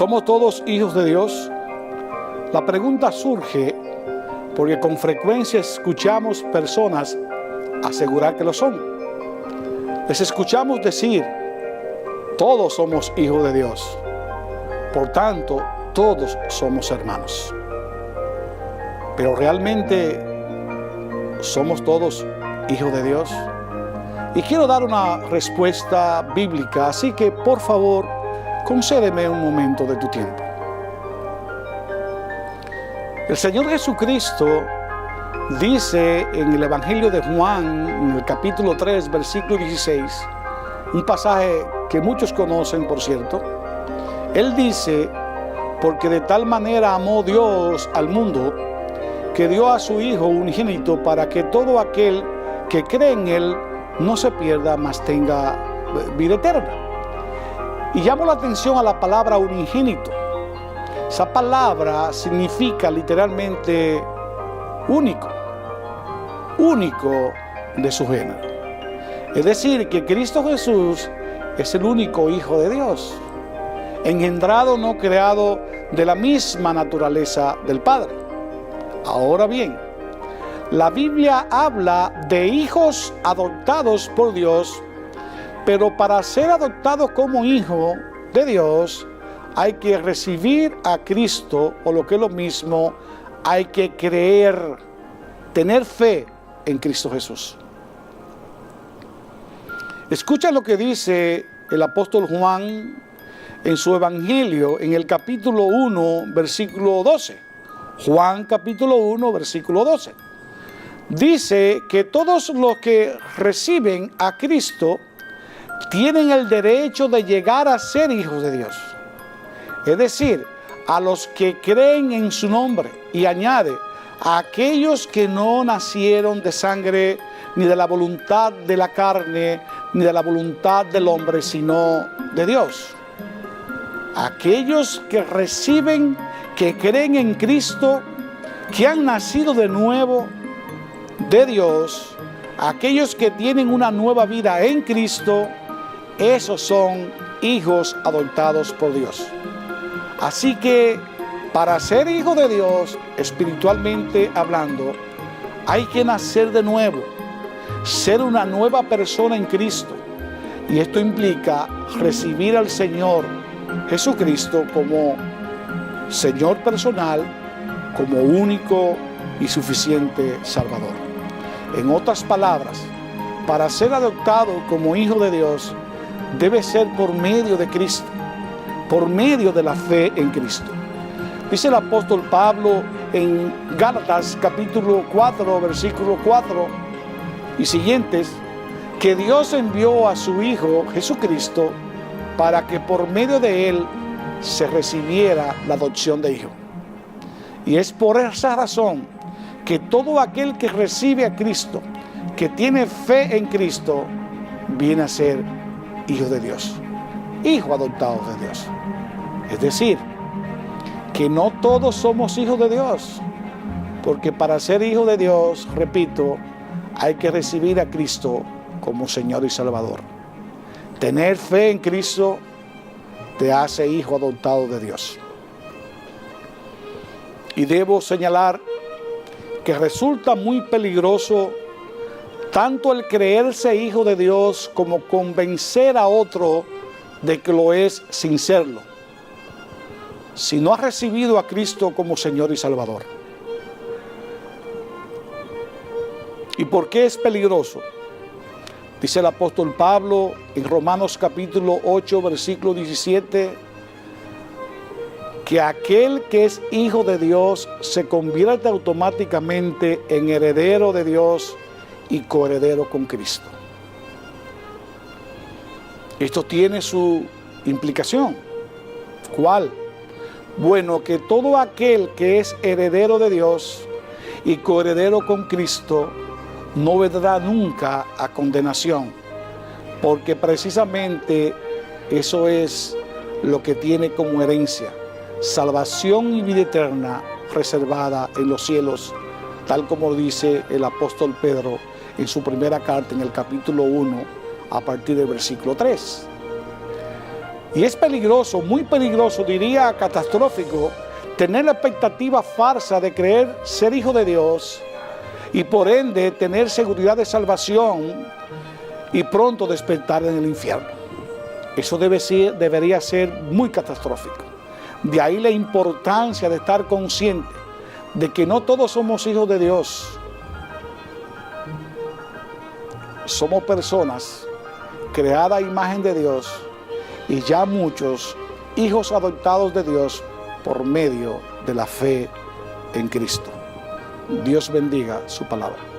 ¿Somos todos hijos de Dios? La pregunta surge porque con frecuencia escuchamos personas asegurar que lo son. Les escuchamos decir, todos somos hijos de Dios. Por tanto, todos somos hermanos. Pero ¿realmente somos todos hijos de Dios? Y quiero dar una respuesta bíblica, así que por favor, concédeme un momento de tu tiempo. El Señor Jesucristo dice en el Evangelio de Juan, en el capítulo 3, versículo 16, un pasaje que muchos conocen, por cierto. Él dice, porque de tal manera amó Dios al mundo, que dio a su Hijo unigénito para que todo aquel que cree en Él no se pierda, mas tenga vida eterna. Y llamo la atención a la palabra unigénito. Esa palabra significa literalmente único, único de su género. Es decir, que Cristo Jesús es el único Hijo de Dios, engendrado, no creado, de la misma naturaleza del Padre. Ahora bien, la Biblia habla de hijos adoptados por Dios, pero para ser adoptado como hijo de Dios, hay que recibir a Cristo, o lo que es lo mismo, hay que creer, tener fe en Cristo Jesús. Escucha lo que dice el apóstol Juan en su Evangelio, en el capítulo 1, versículo 12. Juan capítulo 1, versículo 12. Dice que todos los que reciben a Cristo tienen el derecho de llegar a ser hijos de Dios. Es decir, a los que creen en su nombre, y añade, a aquellos que no nacieron de sangre, ni de la voluntad de la carne, ni de la voluntad del hombre, sino de Dios. Aquellos que reciben, que creen en Cristo, que han nacido de nuevo de Dios, aquellos que tienen una nueva vida en Cristo, esos son hijos adoptados por Dios. Así que para ser hijo de Dios, espiritualmente hablando, hay que nacer de nuevo, ser una nueva persona en Cristo. Y esto implica recibir al Señor Jesucristo como Señor personal, como único y suficiente Salvador. En otras palabras, para ser adoptado como hijo de Dios, debe ser por medio de Cristo, por medio de la fe en Cristo. Dice el apóstol Pablo en Gálatas capítulo 4, versículo 4 y siguientes, que Dios envió a su Hijo Jesucristo para que por medio de Él se recibiera la adopción de hijo. Y es por esa razón que todo aquel que recibe a Cristo, que tiene fe en Cristo, viene a ser hijo de Dios, hijo adoptado de Dios. Es decir, que no todos somos hijos de Dios, porque para ser hijo de Dios, repito, hay que recibir a Cristo como Señor y Salvador. Tener fe en Cristo te hace hijo adoptado de Dios. Y debo señalar que resulta muy peligroso tanto el creerse hijo de Dios como convencer a otro de que lo es sin serlo, si no ha recibido a Cristo como Señor y Salvador. ¿Y por qué es peligroso? Dice el apóstol Pablo en Romanos capítulo 8, versículo 17, que aquel que es hijo de Dios se convierte automáticamente en heredero de Dios y coheredero con Cristo. Esto tiene su implicación. ¿Cuál? Bueno, que todo aquel que es heredero de Dios y coheredero con Cristo no vendrá nunca a condenación, porque precisamente eso es lo que tiene como herencia: salvación y vida eterna reservada en los cielos, tal como dice el apóstol Pedro en su primera carta en el capítulo 1 a partir del versículo 3. Y es peligroso, muy peligroso, diría catastrófico, tener la expectativa falsa de creer ser hijo de Dios y por ende tener seguridad de salvación y pronto despertar en el infierno. Eso debería ser muy catastrófico. De ahí la importancia de estar consciente de que no todos somos hijos de Dios. Somos personas creadas a imagen de Dios y ya muchos hijos adoptados de Dios por medio de la fe en Cristo. Dios bendiga su palabra.